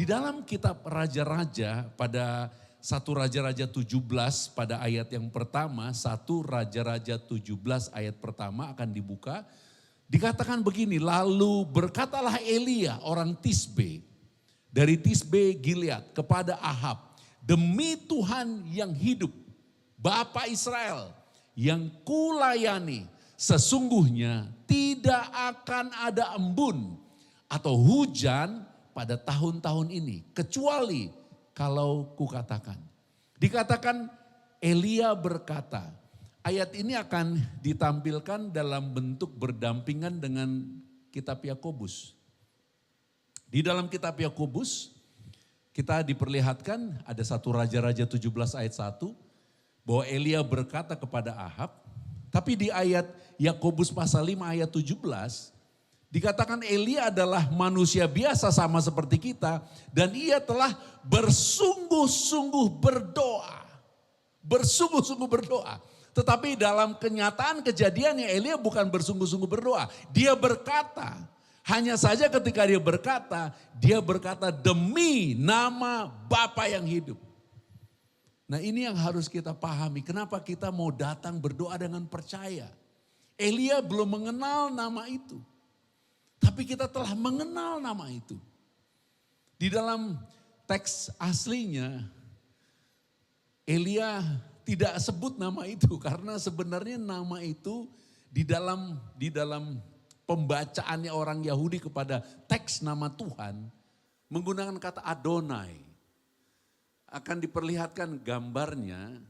Di dalam kitab Raja-Raja pada 1 Raja-Raja 17 pada ayat yang pertama, 1 Raja-Raja 17 ayat pertama akan dibuka. Dikatakan begini, lalu berkatalah Elia orang Tisbe dari Tisbe Gilead kepada Ahab, demi Tuhan yang hidup, Bapa Israel yang kulayani, sesungguhnya tidak akan ada embun atau hujan pada tahun-tahun ini, kecuali kalau kukatakan. Dikatakan Elia berkata, ayat ini akan ditampilkan dalam bentuk berdampingan dengan kitab Yakobus. Di dalam kitab Yakobus kita diperlihatkan ada 1 Raja-Raja 17 ayat 1 bahwa Elia berkata kepada Ahab, tapi di ayat Yakobus pasal 5 ayat 17 dikatakan Elia adalah manusia biasa sama seperti kita dan ia telah bersungguh-sungguh berdoa. Bersungguh-sungguh berdoa. Tetapi dalam kenyataan kejadiannya Elia bukan bersungguh-sungguh berdoa. Dia berkata, hanya saja ketika dia berkata demi nama Bapa yang hidup. Nah ini yang harus kita pahami, kenapa kita mau datang berdoa dengan percaya. Elia belum mengenal nama itu. Tapi kita telah mengenal nama itu. Di dalam teks aslinya, Elia tidak sebut nama itu karena sebenarnya nama itu di dalam pembacaannya orang Yahudi kepada teks nama Tuhan menggunakan kata Adonai. Akan diperlihatkan gambarnya.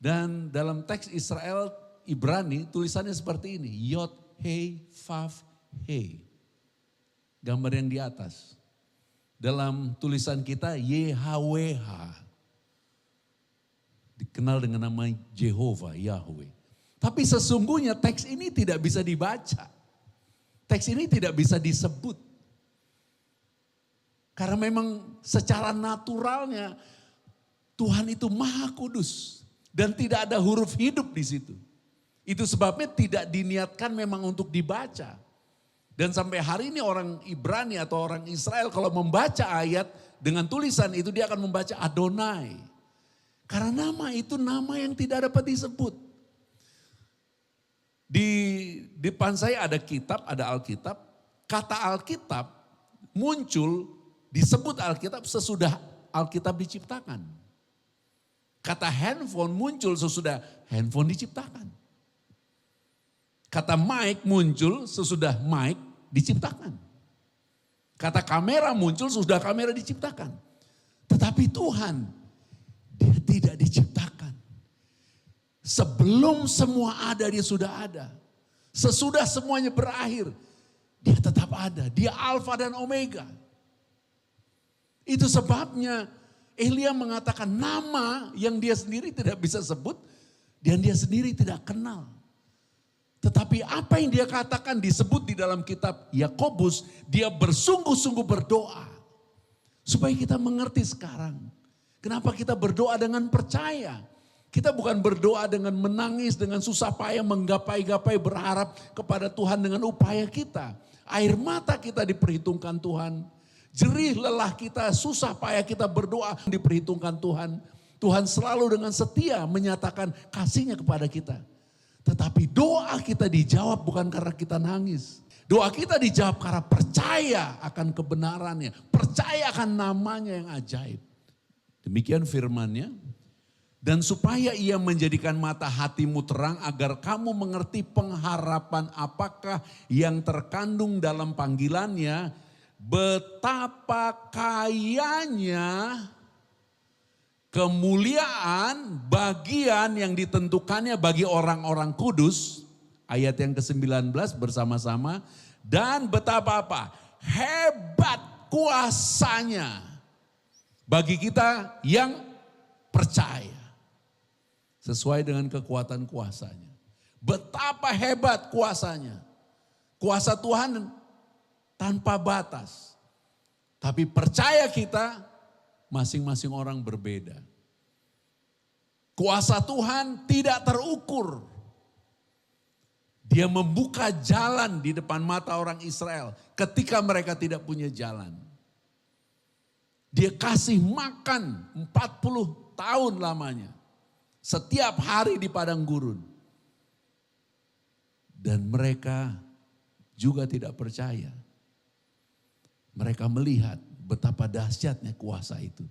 Dan dalam teks Israel Ibrani tulisannya seperti ini, Yod Hei, Vav, Hei. Gambar yang di atas. Dalam tulisan kita YHWH. Dikenal dengan nama Jehovah, Yahweh. Tapi sesungguhnya teks ini tidak bisa dibaca. Teks ini tidak bisa disebut. Karena memang secara naturalnya Tuhan itu maha kudus. Dan tidak ada huruf hidup di situ. Itu sebabnya tidak diniatkan memang untuk dibaca. Dan sampai hari ini orang Ibrani atau orang Israel kalau membaca ayat dengan tulisan itu dia akan membaca Adonai. Karena nama itu nama yang tidak dapat disebut. Di depan saya ada kitab, ada Alkitab. Kata Alkitab muncul disebut Alkitab sesudah Alkitab diciptakan. Kata handphone muncul sesudah handphone diciptakan. Kata mic muncul sesudah mic diciptakan. Kata kamera muncul sesudah kamera diciptakan. Tetapi Tuhan, dia tidak diciptakan. Sebelum semua ada, dia sudah ada. Sesudah semuanya berakhir, dia tetap ada. Dia Alfa dan Omega. Itu sebabnya Elia mengatakan nama yang dia sendiri tidak bisa sebut dan dia sendiri tidak kenal. Tetapi apa yang dia katakan disebut di dalam kitab Yakobus, dia bersungguh-sungguh berdoa. Supaya kita mengerti sekarang. Kenapa kita berdoa dengan percaya. Kita bukan berdoa dengan menangis, dengan susah payah, menggapai-gapai, berharap kepada Tuhan dengan upaya kita. Air mata kita diperhitungkan Tuhan. Jerih lelah kita, susah payah kita berdoa diperhitungkan Tuhan. Tuhan selalu dengan setia menyatakan kasihnya kepada kita. Tetapi doa kita dijawab bukan karena kita nangis. Doa kita dijawab karena percaya akan kebenarannya. Percaya akan namanya yang ajaib. Demikian firman-Nya. Dan supaya ia menjadikan mata hatimu terang agar kamu mengerti pengharapan apakah yang terkandung dalam panggilannya. Betapa kayanya kemuliaan bagian yang ditentukannya bagi orang-orang kudus. Ayat yang ke-19 bersama-sama. Dan betapa apa? Hebat kuasanya bagi kita yang percaya. Sesuai dengan kekuatan kuasanya. Betapa hebat kuasanya. Kuasa Tuhan tanpa batas. Tapi percaya kita masing-masing orang berbeda. Kuasa Tuhan tidak terukur. Dia membuka jalan di depan mata orang Israel ketika mereka tidak punya jalan. Dia kasih makan 40 tahun lamanya. Setiap hari di padang gurun. Dan mereka juga tidak percaya. Mereka melihat betapa dahsyatnya kuasa itu.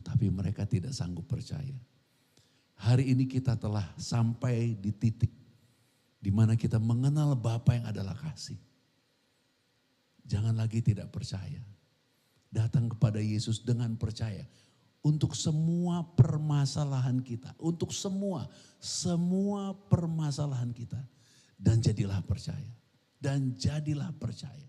Tapi mereka tidak sanggup percaya. Hari ini kita telah sampai di titik di mana kita mengenal Bapa yang adalah kasih. Jangan lagi tidak percaya. Datang kepada Yesus dengan percaya. Untuk semua permasalahan kita. Untuk semua permasalahan kita. Dan jadilah percaya. Dan jadilah percaya.